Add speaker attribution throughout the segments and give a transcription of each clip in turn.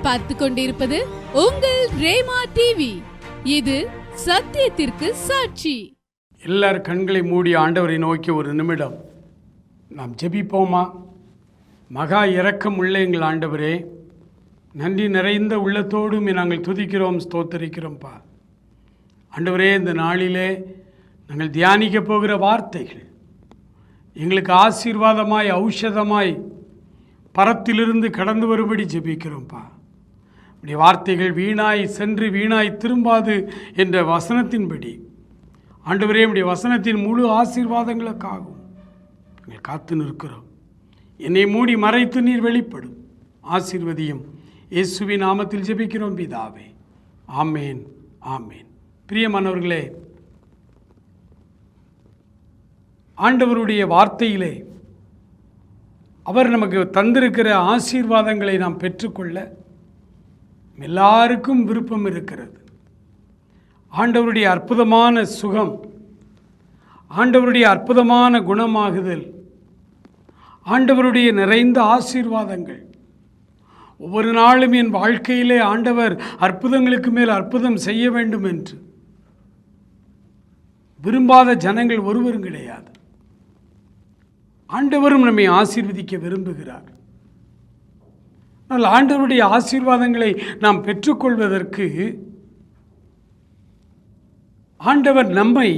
Speaker 1: நீங்கள் பார்த்து கொண்டிருப்பது உங்கள் ரேமா டிவி. இது சத்தியத்திற்கு சாட்சி.
Speaker 2: எல்லார் கண்களை மூடி ஆண்டவரை நோக்கி ஒரு நிமிடம் நாம் ஜெபிப்போமா? மகா இரக்கம் உள்ள எங்கள் ஆண்டவரே, நன்றி நிறைந்த உள்ளத்தோடும் நாங்கள் துதிக்கிறோம், ஸ்தோத்தரிக்கிறோம்ப்பா. ஆண்டவரே, இந்த நாளிலே நாங்கள் தியானிக்க போகிற வார்த்தைகள் எங்களுக்கு ஆசீர்வாதமாய் ஔஷதமாய் பரத்திலிருந்து கடந்து வரும்படி ஜெபிக்கிறோம்ப்பா. இப்படி வார்த்தைகள் வீணாய் சென்று வீணாய் திரும்பாது என்ற வசனத்தின்படி ஆண்டவரே, இப்படி வசனத்தின் முழு ஆசீர்வாதங்களுக்காகவும் நாங்கள் காத்து நிற்கிறோம். என்னை மூடி மறைத்து நீர் வெளிப்படும், ஆசீர்வதியும். இயேசுவின் நாமத்தில் ஜெபிக்கிறோம் பிதாவே, ஆமேன், ஆமேன். பிரியமானவர்களே, ஆண்டவருடைய வார்த்தையிலே அவர் நமக்கு தந்திருக்கிற ஆசீர்வாதங்களை நாம் பெற்றுக்கொள்ள எல்லாருக்கும் விருப்பம் இருக்கிறது. ஆண்டவருடைய அற்புதமான சுகம், ஆண்டவருடைய அற்புதமான குணமாகுதல், ஆண்டவருடைய நிறைந்த ஆசீர்வாதங்கள் ஒவ்வொரு நாளும் என் வாழ்க்கையிலே ஆண்டவர் அற்புதங்களுக்கு மேல் அற்புதம் செய்ய வேண்டும் என்று விரும்பாத ஜனங்கள் ஒருவரும் கிடையாது. ஆண்டவரும் நம்மை ஆசீர்வதிக்க விரும்புகிறார். ஆனால் ஆண்டவருடைய ஆசீர்வாதங்களை நாம் பெற்றுக்கொள்வதற்கு ஆண்டவர் நம்மை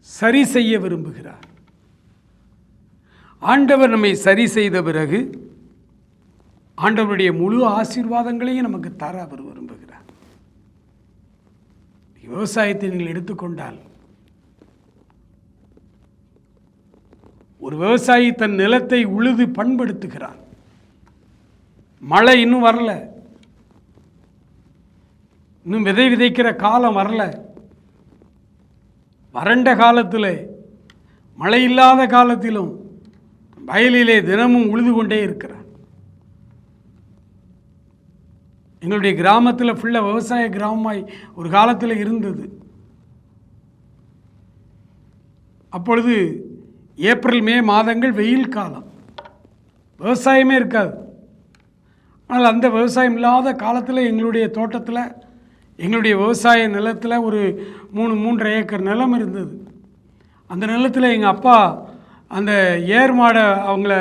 Speaker 2: சரி செய்ய விரும்புகிறார். ஆண்டவர் நம்மை சரி செய்த பிறகு ஆண்டவருடைய முழு ஆசீர்வாதங்களையும் நமக்கு தர அவர் விரும்புகிறார். விவசாயத்தை நீங்கள் எடுத்துக்கொண்டால், ஒரு விவசாயி தன் நிலத்தை உழுது பண்படுத்துகிறான். மழை இன்னும் வரல, இன்னும் விதை விதைக்கிற காலம் வரல. வறண்ட காலத்தில், மழை இல்லாத காலத்திலும் வயலிலே தினமும் உழுது கொண்டே இருக்கிறான். எங்களுடைய கிராமத்தில் ஃபுல்லாக விவசாய கிராமமாய் ஒரு காலத்தில் இருந்தது. அப்பொழுது ஏப்ரல் மே மாதங்கள் வெயில் காலம், விவசாயமே இருக்காது. ஆனால் அந்த விவசாயம் இல்லாத காலத்தில் எங்களுடைய தோட்டத்தில், எங்களுடைய விவசாய நிலத்தில் ஒரு 3.5 ஏக்கர் நிலம் இருந்தது. அந்த நிலத்தில் எங்கள் அப்பா அந்த ஏர் மாடை அவங்கள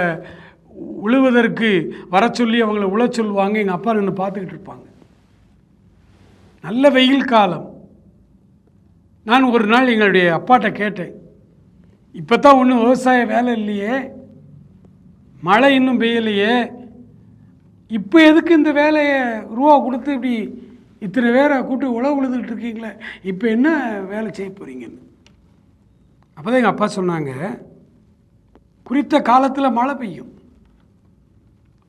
Speaker 2: உழுவதற்கு வர சொல்லி அவங்கள உழ சொல்லுவாங்க. எங்கள் அப்பா நின்று பார்த்துக்கிட்டு இருப்பாங்க. நல்ல வெயில் காலம். நான் ஒரு நாள் எங்களுடைய அப்பாட்ட கேட்டேன், இப்போ தான் ஒன்றும் விவசாய வேலை இல்லையே, மழை இன்னும் பெய்யலையே, இப்போ எதுக்கு இந்த வேலையை ரூபா கொடுத்து இப்படி இத்தனை பேரை கூட்டு உழவு உழுதுகிட்டு இருக்கீங்களே, இப்போ என்ன வேலை செய்ய போகிறீங்கன்னு. அப்போ தான் எங்கள் அப்பா சொன்னாங்க, குறித்த காலத்தில் மழை பெய்யும்,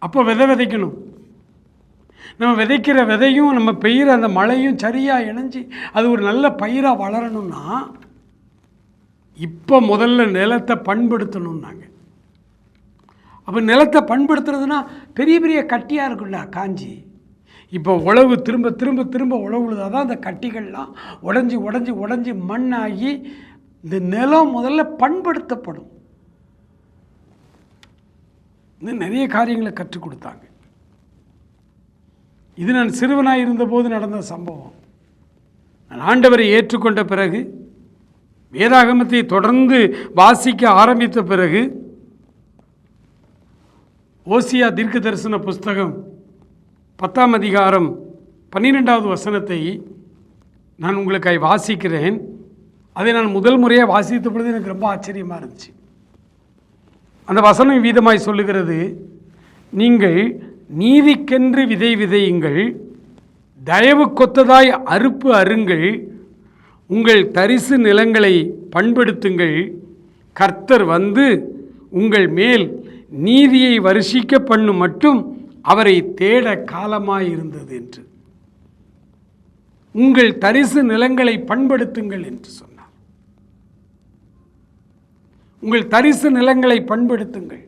Speaker 2: அப்போ விதைக்கணும். நம்ம விதைக்கிற விதையும் நம்ம பெய்கிற அந்த மழையும் சரியாக இணைஞ்சி அது ஒரு நல்ல பயிராக வளரணும்னா இப்போ முதல்ல நிலத்தை பண்படுத்தணும்னாங்க. அப்போ நிலத்தை பண்படுத்துறதுனா பெரிய பெரிய கட்டியாக இருக்குல்ல காஞ்சி, இப்போ உழவு திரும்ப திரும்ப திரும்ப உழவுழுதாக தான் அந்த கட்டிகள்லாம் உடஞ்சி உடஞ்சி உடஞ்சி மண்ணாகி இந்த நிலம் முதல்ல பண்படுத்தப்படும். இன்னும் நிறைய காரியங்களை கற்றுக் கொடுத்தாங்க. இது நான் சிறுவனாக இருந்தபோது நடந்த சம்பவம். நான் ஆண்டவரை ஏற்றுக்கொண்ட பிறகு, வேதாகமத்தை தொடர்ந்து வாசிக்க ஆரம்பித்த பிறகு, ஓசியா தீர்க்க தரிசன புஸ்தகம் 10ஆம் அதிகாரம் 12வது வசனத்தை நான் உங்களுக்காக வாசிக்கிறேன். அதை நான் முதல் முறையாக வாசித்த பொழுது எனக்கு ரொம்ப ஆச்சரியமாக இருந்துச்சு. அந்த வசனம் வீதமாய் சொல்லுகிறது, நீங்கள் நீதிக்கென்று விதை விதையுங்கள், தயவு கொத்ததாய் அறுப்பு அருங்கள், உங்கள் தரிசு நிலங்களை பண்படுத்துங்கள், கர்த்தர் வந்து உங்கள் மேல் நீதியை வருஷிக்க பண்ணும் மட்டும் அவரை தேட காலமாயிருந்தது என்று. உங்கள் தரிசு நிலங்களை பண்படுத்துங்கள் என்று சொன்னார். உங்கள் தரிசு நிலங்களை பண்படுத்துங்கள்.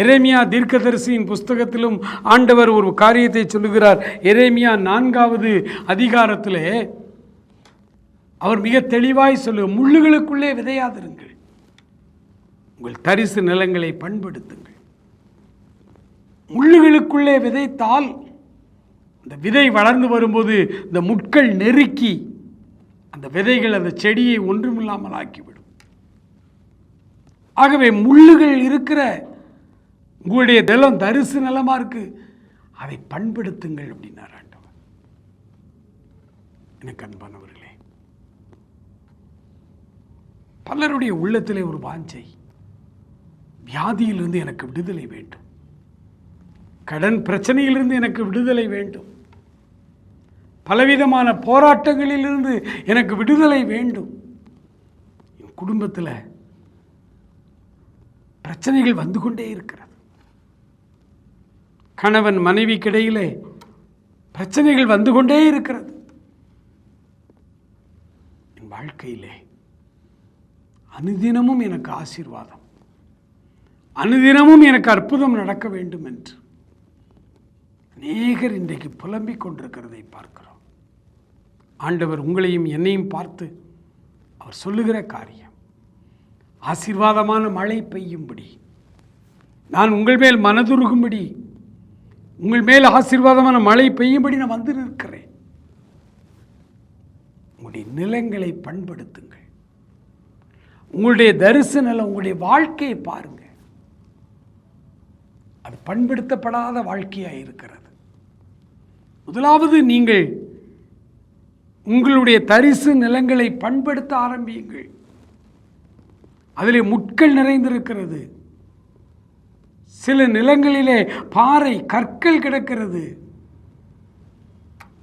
Speaker 2: எரேமியா தீர்க்கதரிசியின் புஸ்தகத்திலும் ஆண்டவர் ஒரு காரியத்தை சொல்லுகிறார். எரேமியா 4வது அதிகாரத்திலே அவர் மிக தெளிவாய் சொல்லுவார், முள்ளுகளுக்குள்ளே விதையாதிருங்கள், உங்கள் தரிசு நிலங்களை பண்படுத்துங்கள். முள்ளுகளுக்குள்ளே விதைத்தால் அந்த விதை வளர்ந்து வரும்போது இந்த முட்கள் நெருக்கி அந்த விதைகள் அந்த செடியை ஒன்றுமில்லாமல் ஆக்கிவிடும். ஆகவே முள்ளுகள் இருக்கிற உங்களுடைய நிலம் தரிசு நிலமா இருக்கு, அதை பண்படுத்துங்கள் அப்படின்னார் ஆண்டவர். எனக்கு அன்பானவர்களே, பலருடைய உள்ளத்திலே ஒரு வாஞ்சை, வியாதியிலிருந்து எனக்கு விடுதலை வேண்டும், கடன் பிரச்சனையிலிருந்து எனக்கு விடுதலை வேண்டும், பலவிதமான போராட்டங்களிலிருந்து எனக்கு விடுதலை வேண்டும், என் குடும்பத்தில் பிரச்சனைகள் வந்து கொண்டே இருக்கிறது, கணவன் மனைவிக்கிடையிலே பிரச்சனைகள் வந்து கொண்டே இருக்கிறது, என் வாழ்க்கையிலே அனுதினமும் எனக்கு ஆசீர்வாதம், அனுதினமும் எனக்கு அற்புதம் நடக்க வேண்டும் என்று அநேகர் இன்றைக்கு புலம்பிக் கொண்டிருக்கிறதை பார்க்கிறோம். ஆண்டவர் உங்களையும் என்னையும் பார்த்து அவர் சொல்லுகிற காரியம், ஆசீர்வாதமான மழை பெய்யும்படி, நான் உங்கள் மேல் மனதுருகும்படி, உங்கள் மேல் ஆசீர்வாதமான மழை பெய்யும்படி நான் வந்து நிற்கிறேன். உங்களுடைய நிலங்களை பண்படுத்துங்கள், உங்களுடைய தரிசு நிலம், உங்களுடைய வாழ்க்கையை பாருங்க, அது பண்படுத்தப்படாத வாழ்க்கையாக இருக்கிறது. முதலாவது நீங்கள் உங்களுடைய தரிசு நிலங்களை பண்படுத்த ஆரம்பியுங்கள். அதிலே முட்கள் நிறைந்திருக்கிறது, சில நிலங்களிலே பாறை கற்கள் கிடக்கிறது.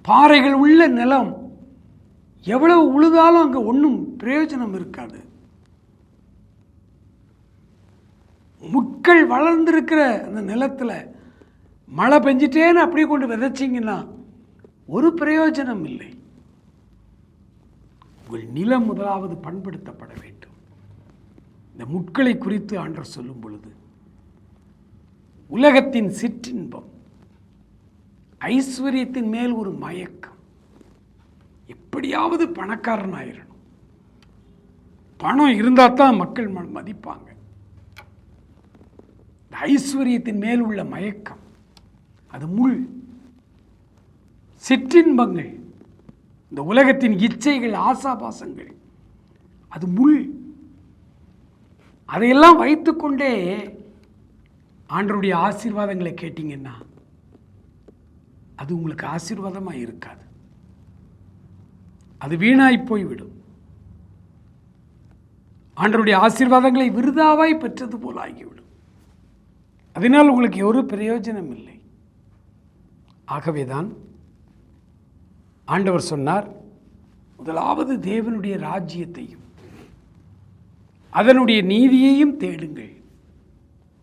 Speaker 2: பாறைகள் உள்ள நிலம் எவ்வளவு உழுதாலும் அங்கே ஒன்றும் பிரயோஜனம் இருக்காது. முட்கள் வளர்ந்திருக்கிற அந்த நிலத்தில் மழை பெஞ்சிட்டேன்னு அப்படியே கொண்டு விதைச்சிங்கன்னா ஒரு பிரயோஜனம் இல்லை. உங்கள் நிலம் முதலாவது பண்படுத்தப்பட வேண்டும். இந்த முட்களை குறித்து ஆண்டவர் சொல்லும் பொழுது, உலகத்தின் சிற்றின்பம், ஐஸ்வர்யத்தின் மேல் ஒரு மயக்கம், எப்படியாவது பணக்காரன் ஆயிரணும், பணம் இருந்தால் தான் மக்கள் மதிப்பாங்க, ஐஸ்வர்யத்தின் மேல் உள்ள மயக்கம் அது முள். சிற்றின்பங்கள், இந்த உலகத்தின் இச்சைகள், ஆசாபாசங்கள், அது முள். அதையெல்லாம் வைத்துக்கொண்டே ஆண்டவருடைய ஆசீர்வாதங்களை கேட்டீங்கன்னா அது உங்களுக்கு ஆசீர்வாதமாக இருக்காது, அது வீணாய் போய்விடும். ஆண்டவருடைய ஆசீர்வாதங்களை விருதாவாய் பெற்றது போல் ஆகிவிடும். அதனால் உங்களுக்கு ஒரு பிரயோஜனம் இல்லை. ஆகவேதான் ஆண்டவர் சொன்னார், முதலாவது தேவனுடைய ராஜ்யத்தையும் அதனுடைய நீதியையும் தேடுங்கள்,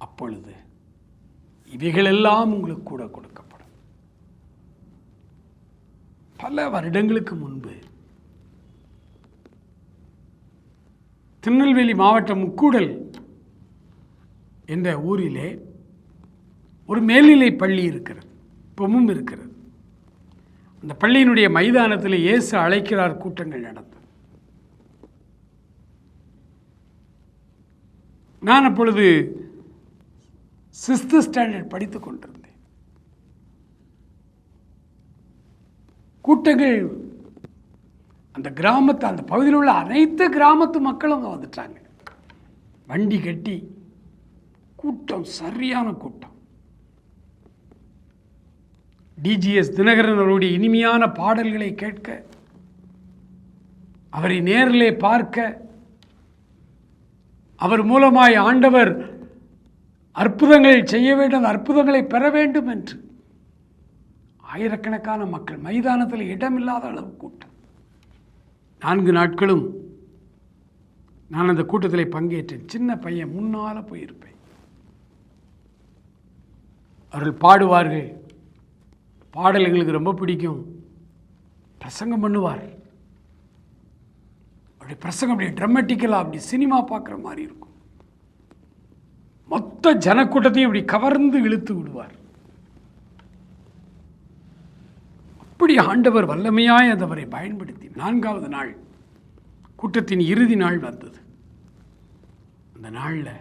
Speaker 2: அப்பொழுது இவைகளெல்லாம் உங்களுக்கு கூட கொடுக்கப்படும். பல வருடங்களுக்கு முன்பு திருநெல்வேலி மாவட்டம் முக்கூடல் என்ற ஊரிலே ஒரு மேல்நிலை பள்ளி இருக்கிறது, இப்பவும் இருக்கிறது. அந்த பள்ளியினுடைய மைதானத்தில் இயேசு அழைக்கிறார் கூட்டங்கள் நடந்தது. நான் அப்பொழுது 6th ஸ்டாண்டர்ட் படித்துக் கொண்டிருந்தேன். கூட்டங்கள் அந்த கிராமத்து, அந்த பகுதியில் உள்ள அனைத்து கிராமத்து மக்களும் அங்கே வந்துட்டாங்க. வண்டி கட்டி கூட்டம், சரியான கூட்டம். டிஜிஎஸ் தினகரன் அவருடைய இனிமையான பாடல்களை கேட்க, அவரை நேரிலே பார்க்க, அவர் மூலமாய் ஆண்டவர் அற்புதங்கள் செய்ய வேண்டும், அற்புதங்களை பெற வேண்டும் என்று ஆயிரக்கணக்கான மக்கள், மைதானத்தில் இடமில்லாத அளவு கூட்டம். 4 நாட்களும் நான் அந்த கூட்டத்தில் பங்கேற்றேன். சின்ன பையன், முன்னால் போயிருப்பேன். அவர்கள் பாடுவார்கள், பாடல் எங்களுக்கு ரொம்ப பிடிக்கும். பிரசங்கம் பண்ணுவார், அப்படி பிரசங்கம் அப்படி ட்ராமட்டிக்கலாக, அப்படி சினிமா பார்க்குற மாதிரி இருக்கும். மொத்த ஜனக்கூட்டத்தையும் அப்படி கவர்ந்து இழுத்து விடுவார். அப்படி ஆண்டவர் வல்லமையாய் அதவரை பயன்படுத்தி 4வது நாள் கூட்டத்தின் இறுதி நாள் வந்தது. அந்த நாளில்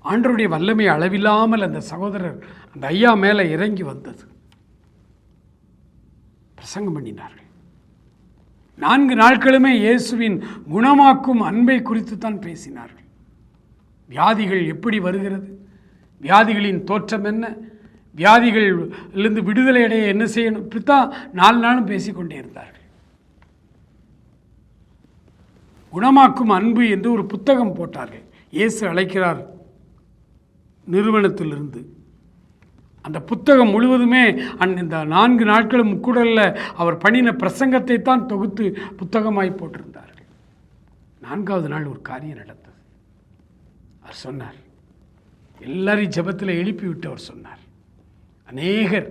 Speaker 2: ஆண்டவருடைய வல்லமை அளவில்லாமல் அந்த சகோதரர் அந்த ஐயா மேலே இறங்கி வந்தது. பிரசங்கம் பண்ணினார்கள். 4 நாட்களுமே இயேசுவின் குணமாக்கும் அன்பை குறித்து தான் பேசினார்கள். வியாதிகள் எப்படி வருகிறது, வியாதிகளின் தோற்றம் என்ன, வியாதிகளிலிருந்து விடுதலை அடைய என்ன செய்யணும், இப்படித்தான் 4 நாளும் பேசிக்கொண்டே இருந்தார்கள். குணமாக்கும் அன்பு என்று ஒரு புத்தகம் போட்டார்கள். இயேசு அழைக்கிறார் நிறுவனத்திலிருந்து. அந்த புத்தகம் முழுவதுமே இந்த 4 நாட்களும் முக்குடலில் அவர் பண்ணின பிரசங்கத்தை தான் தொகுத்து புத்தகமாய் போட்டிருந்தார்கள். 4வது நாள் ஒரு காரியம் நடந்தது. அவர் சொன்னார், எல்லாரையும் ஜெபத்தில் எழுப்பி விட்டு அவர் சொன்னார், அநேகர்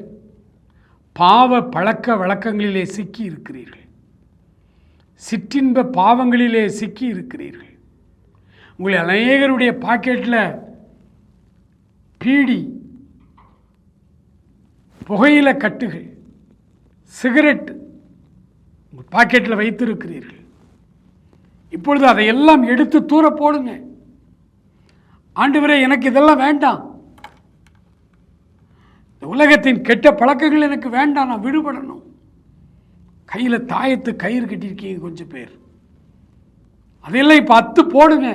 Speaker 2: பாவ பழக்க வழக்கங்களிலே சிக்கி இருக்கிறீர்கள், சிற்றின்ப பாவங்களிலே சிக்கி இருக்கிறீர்கள். உங்களை அநேகருடைய பாக்கெட்டில் பீடி, புகையில கட்டுகள், சிகரெட் உங்கள் பாக்கெட்டில் வைத்திருக்கிறீர்கள். இப்பொழுது அதையெல்லாம் எடுத்து தூர போடுங்க. ஆண்டவரே, எனக்கு இதெல்லாம் வேண்டாம், இந்த உலகத்தின் கெட்ட பழக்கங்கள் எனக்கு வேண்டாம், நான் விடுபடணும். கையில் தாயத்து கயிறு கட்டியிருக்கீங்க கொஞ்சம் பேர், அதையெல்லாம் இப்போ அத்து போடுங்க.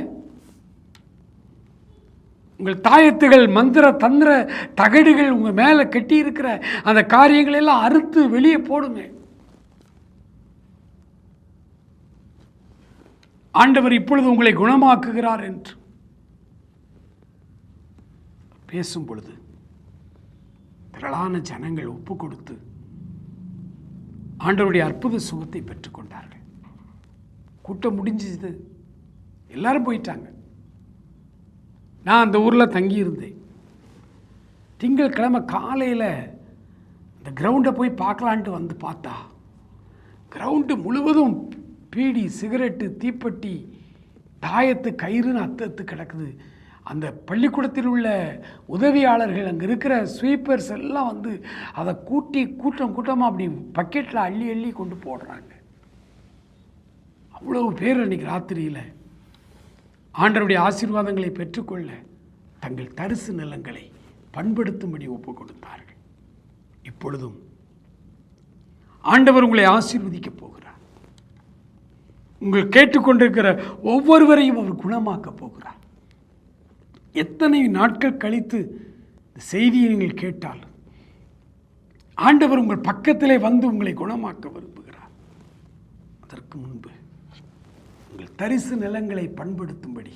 Speaker 2: உங்கள் தாயத்துகள், மந்திர தந்திர தகடுகள் உங்கள் மேலே கட்டி இருக்கிற அந்த காரியங்களெல்லாம் அறுத்து வெளியே போடுங்க. ஆண்டவர் இப்பொழுது உங்களை குணமாக்குகிறார் என்று பேசும் பொழுது திரளான ஜனங்கள் ஒப்பு கொடுத்து ஆண்டவருடைய அற்புத சுகத்தை பெற்றுக்கொண்டார்கள். கூட்டம் முடிஞ்சது, எல்லாரும் போயிட்டாங்க. நான் அந்த ஊரில் தங்கியிருந்தேன். திங்கட்கிழமை காலையில் இந்த கிரவுண்டை போய் பார்க்கலான்ட்டு வந்து பார்த்தா கிரவுண்டு முழுவதும் பீடி, சிகரெட்டு, தீப்பெட்டி, தாயத்து கயிறுன்னு அத்து கிடக்குது. அந்த பள்ளிக்கூடத்தில் உள்ள உதவியாளர்கள், அங்கே இருக்கிற ஸ்வீப்பர்ஸ் எல்லாம் வந்து அதை கூட்டமாக அப்படி பக்கெட்டில் அள்ளி கொண்டு போடுறாங்க. அவ்வளவு பேர் அன்றைக்கி ராத்திரியில் ஆண்டவருடைய ஆசீர்வாதங்களை பெற்றுக்கொள்ள தங்கள் தரிசு நிலங்களை பண்படுத்தும்படி ஒப்பு கொடுத்தார்கள். இப்பொழுதும் ஆண்டவர் உங்களை ஆசீர்வதிக்கப் போகிறார். உங்கள் கேட்டுக்கொண்டிருக்கிற ஒவ்வொருவரையும் அவர் குணமாக்கப் போகிறார். எத்தனை நாட்கள் கழித்து இந்த செய்தியை நீங்கள் கேட்டால் ஆண்டவர் உங்கள் பக்கத்திலே வந்து உங்களை குணமாக்க விரும்புகிறார். அதற்கு முன்பு உங்கள் தரிசு நிலங்களை பண்படுத்தும்படி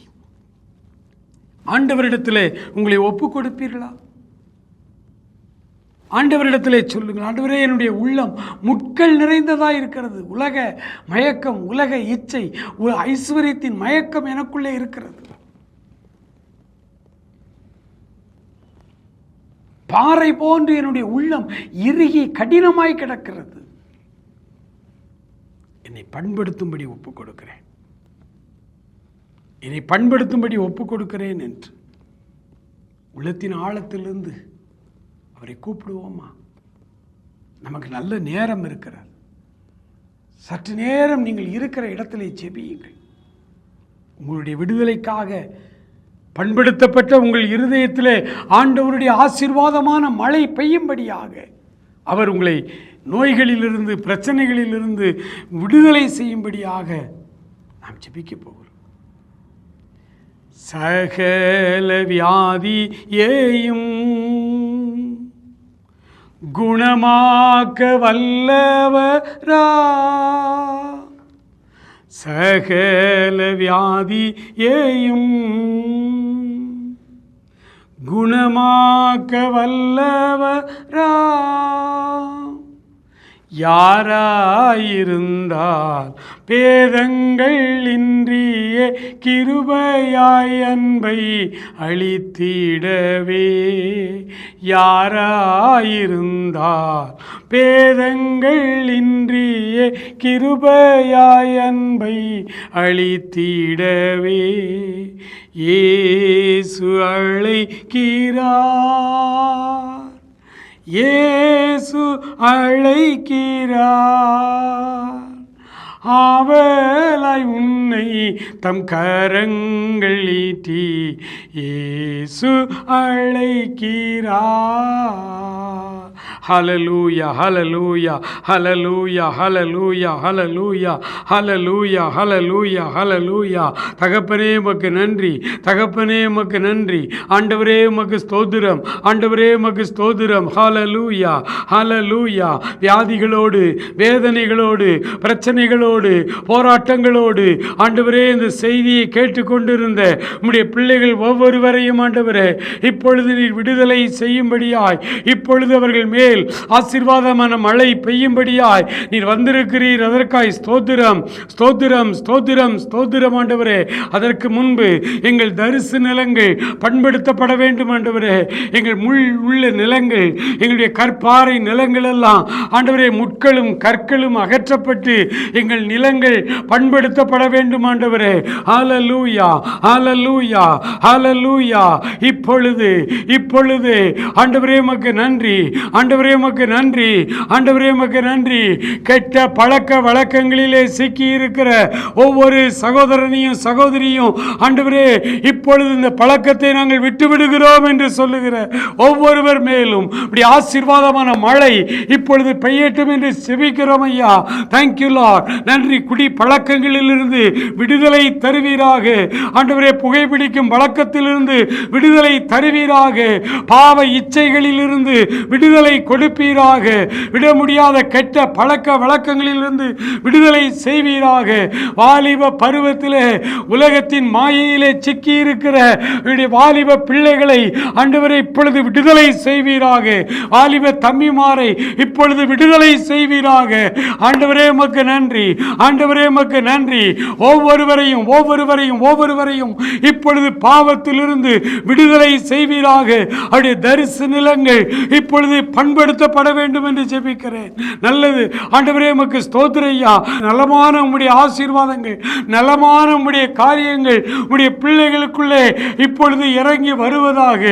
Speaker 2: ஆண்டவரிடத்திலே உங்களை ஒப்பு கொடுப்பீர்களா? ஆண்டவரிடத்திலே சொல்லுங்கள், ஆண்டவரே, என்னுடைய உள்ளம் முட்கள் நிறைந்ததாக இருக்கிறது. உலக மயக்கம், உலக இச்சை, ஐஸ்வர்யத்தின் மயக்கம் எனக்குள்ளே இருக்கிறது. பாறை போன்று என்னுடைய உள்ளம் இறுகி கடினமாய் கிடக்கிறது. என்னை பண்படுத்தும்படி ஒப்பு கொடுக்கிறேன், என்னை பண்படுத்தும்படி ஒப்பு கொடுக்கிறேன் என்று உள்ளத்தின் ஆழத்திலிருந்து அவரை கூப்பிடுவோமா? நமக்கு நல்ல நேரம் இருக்கிறது. சற்று நேரம் நீங்கள் இருக்கிற இடத்திலே ஜெபியுங்கள். உங்களுடைய விடுதலைக்காக பண்படுத்தப்பட்ட உங்கள் இருதயத்திலே ஆண்டவருடைய ஆசீர்வாதமான மழை பெய்யும்படியாக அவர் உங்களை நோய்களிலிருந்து, பிரச்சனைகளிலிருந்து விடுதலை செய்யும்படியாக நாம் ஜெபிக்க போகிறோம். சகல வியாதியையும் குணமாக்க வல்லவரா, சகல வியாதியையும் குணமாக்க வல்லவரா, யாராயிருந்தால் பேதங்கள் இன்றியே கிருபையாய் அன்பை அளித்திடவே, யாராயிருந்தால் பேதங்கள் இன்றியே கிருபையாய் அன்பை அளித்திடவே, இயேசு அழைக்கிறார், இயேசு அழைக்கிறார், ஆவலாய் உன்னை தம் கரங்கள் ஈட்டி இயேசு அழைக்கிறார். ஹல்லேலூயா, ஹல்லேலூயா, ஹல்லேலூயா, ஹல்லேலூயா, ஹல்லேலூயா, ஹல்லேலூயா, ஹல்லேலூயா, ஹல்லேலூயா. தகப்பனே உமக்கு நன்றி, தகப்பனே உமக்கு நன்றி. ஆண்டவரே உமக்கு ஸ்தோத்திரம், ஆண்டவரே உமக்கு ஸ்தோத்திரம். ஹல்லேலூயா, ஹல்லேலூயா. வியாதிகளோடு, வேதனைகளோடு, பிரச்சனைகளோடு, போராட்டங்களோடு ஆண்டவரே இந்த செய்தியை கேட்டுக்கொண்டிருந்த உம்முடைய பிள்ளைகள் ஒவ்வொருவரையும் ஆண்டவரே இப்பொழுது நீர் விடுதலை செய்யும்படியாய், இப்பொழுது அவர்கள் மேல் ஆசீர்வாதமான மழை பெய்யும்படியாய் நீர் வந்திருக்கிறீர். அதற்காய் ஸ்தோத்திரம், ஸ்தோத்திரம், ஸ்தோத்திரம், ஸ்தோத்திரம் ஆண்டவரே. அதற்கு முன்பு எங்கள் தரிசு நிலங்கள் பண்படுத்தப்பட வேண்டும் ஆண்டவரே. எங்கள் முள் உள்ள நிலங்கள், எங்களுடைய கற்பாறை நிலங்கள் எல்லாம் ஆண்டவரே முட்களும் கற்களும் அகற்றப்பட்டு எங்கள் நிலங்கள் பண்படுத்தப்பட வேண்டும் ஆண்டவரே. ஹல்லேலூயா, ஹல்லேலூயா, ஹல்லேலூயா. இப்பொழுது இப்பொழுது ஆண்டவரே உமக்கு நன்றி, ஆண்டவரே உமக்கு நன்றி, ஆண்டவரே உமக்கு நன்றி. கெட்ட பழக்க வழக்கங்களிலே சிக்கி இருக்கிற ஒவ்வொரு சகோதரனையும் சகோதரியும் ஆண்டவரே இப்பொழுது இந்த பழக்கத்தை நாங்கள் விட்டு விடுகிறோம் என்று சொல்லுகிற ஒவ்வொருவர் மேலும் இப்படி ஆசீர்வாதமான மழை இப்பொழுது பெய்யட்டும் என்று செபிக்கிறோம் ஐயா. Thank you Lord. நன்றி. குடி பழக்கங்களிலிருந்து விடுதலை தருவீராக ஆண்டவரே. புகைப்பிடிக்கும் பழக்கத்திலிருந்து விடுதலை தருவீராக. பாவ இச்சைகளிலிருந்து விடுதலை கொடுப்பீராக. விட முடியாத கெட்ட பழக்க வழக்கங்களிலிருந்து விடுதலை செய்வீராக. வாலிப பருவத்திலே உலகத்தின் மாயையிலே சிக்கி இருக்கிற வாலிப பிள்ளைகளை ஆண்டவரை இப்பொழுது விடுதலை செய்வீராக. வாலிப தம்பிமாரை இப்பொழுது விடுதலை செய்வீராக. ஆண்டவரே உமக்கு நன்றி, ஆண்டவரே உமக்கு நன்றி. ஒவ்வொருவரையும் ஒவ்வொருவரையும் ஒவ்வொருவரையும் இப்பொழுது பாவத்திலிருந்து விடுதலை செய்வீராக. அவருடைய தரிசு நிலங்கள் இப்பொழுது பண்படுத்தப்பட வேண்டும் என்று ஜெபிக்கிறேன். நல்லது ஆண்டவரே உமக்கு ஸ்தோத்திரையா. நலமான உம்முடைய ஆசீர்வாதங்கள், நலமான உம்முடைய காரியங்கள் உம்முடைய பிள்ளைகளுக்குள்ளே இப்பொழுது இறங்கி வருவதாக.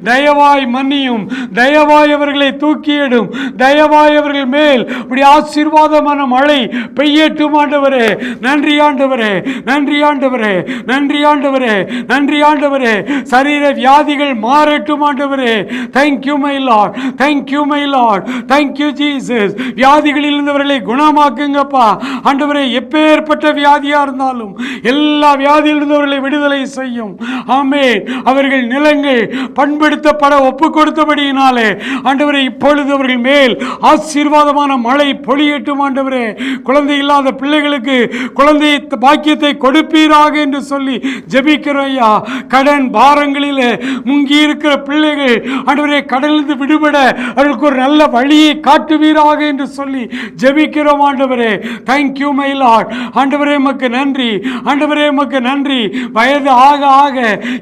Speaker 2: தயவாய் மன்னியும், தயவாய் அவர்களை தூக்கியிடும், தயவாய் அவர்கள் மேல் உம்முடைய ஆசீர்வாதமான மழை பெய்யட்டும் ஆண்டவரே. நன்றி ஆண்டவரே, நன்றி ஆண்டவரே, நன்றி ஆண்டவரே, நன்றி ஆண்டவரே. சரீர வியாதிகள் மாறட்டும் ஆண்டவரே. Thank you my Lord, thank you my Lord, thank you Jesus. வியாதிகளில் இருந்தவர்களை குணமாக்குங்கப்பா ஆண்டவரே. எப்பேற்பட்ட வியாதியா இருந்தாலும் எல்லா வியாதியில் இருந்தவர்களை விடுதலை செய்யும். ஆமென். அவர்கள் நிலங்கள் பண்படுத்தப்பட ஒப்பு கொடுத்தபடியினாலே ஆண்டவரே இப்பொழுது அவர்கள் மேல் ஆசீர்வாதமான மழை பொழியட்டும் ஆண்டவரே. குழந்தை இல்லாத பிள்ளைகளுக்கு குழந்தை பாக்கியத்தை கொடுப்பீராக என்று சொல்லி ஜெபிக்கிறோம் ஐயா. கடன் பாரங்களிலே முங்கி இருக்கிற பிள்ளைகள் ஆண்டவரே கடலிலிருந்து விடுபட அவர்களுக்கு ஒரு நல்ல வழியை காட்டுவீராக என்று சொல்லி ஜெபிக்கிறோம் ஆண்டவரே. Thank you my Lord. ஆண்டவரே உமக்கு நன்றி, ஆண்டவரே உமக்கு நன்றி. வயது ஆக ஆக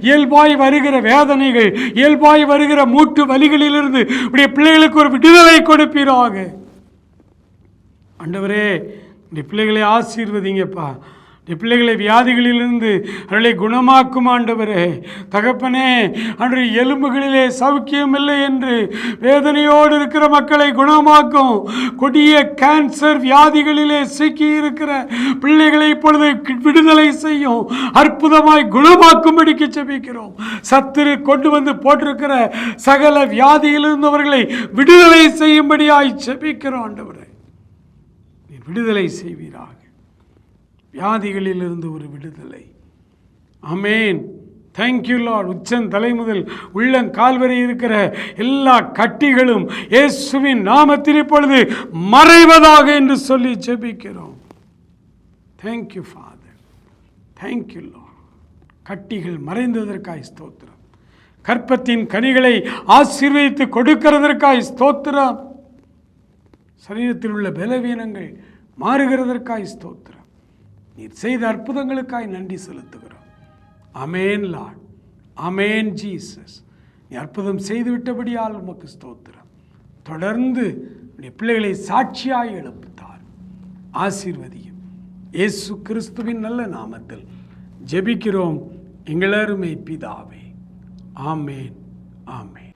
Speaker 2: இயல்பாய் வருகிற வேதனைகள், இயல்பாய் வருகிற மூட்டு வலிகளிலிருந்து உடைய பிள்ளைகளுக்கு ஒரு விடுதலை கொடுப்பீராக ஆண்டவரே. இந்த பிள்ளைகளை ஆசீர்வதிங்கப்பா. பிள்ளைகளை வியாதிகளிலிருந்து அவர்களை குணமாக்கும் ஆண்டவரே. தகப்பனே அன்று எலும்புகளிலே சௌக்கியம் இல்லை என்று வேதனையோடு இருக்கிற மக்களை குணமாக்கும். கொடிய கேன்சர் வியாதிகளிலே சிக்கி இருக்கிற பிள்ளைகளை இப்பொழுது விடுதலை செய்யும், அற்புதமாய் குணமாக்கும்படிக்கு ஜெபிக்கிறோம். சத்துரு கொண்டு வந்து போட்டிருக்கிற சகல வியாதியிலிருந்து அவர்களை விடுதலை செய்யும்படியாய் ஜெபிக்கிறோம் ஆண்டவரே. விடுதலை செய்வீராக. வியாதிகளிலிருந்து ஒரு விடுதலை. ஆமென். Thank you Lord. உச்சன் தலை முதல் உள்ளங்கால் வரை இருக்கிற எல்லா கட்டிகளும் இயேசுவின் நாமத்தில் இப்பொழுது மறைவதாக என்று சொல்லி ஜெபிக்கிறோம். Thank you father, thank you Lord. கட்டிகள் மறைந்ததற்காய் ஸ்தோத்திரம். கற்பத்தின் கனிகளை ஆசீர்வதித்து கொடுக்கிறதற்காய் ஸ்தோத்திரம். சரீரத்தில் உள்ள பலவீனங்கள் மாறுகிறதற்காய் ஸ்தோத்திரம். நீர் செய்த அற்புதங்களுக்காய் நன்றி செலுத்துகிறோம். ஆமென் லார்ட், ஆமென் ஜீசஸ். நீ அற்புதம் செய்துவிட்டபடியால் உமக்கு ஸ்தோத்திரம். தொடர்ந்து உடைய பிள்ளைகளை சாட்சியாய் எழுப்புத்தார், ஆசீர்வதியும். இயேசு கிறிஸ்துவின் நல்ல நாமத்தில் ஜெபிக்கிறோம் எங்கள் அருமை பிதாவே. ஆமென், ஆமென்.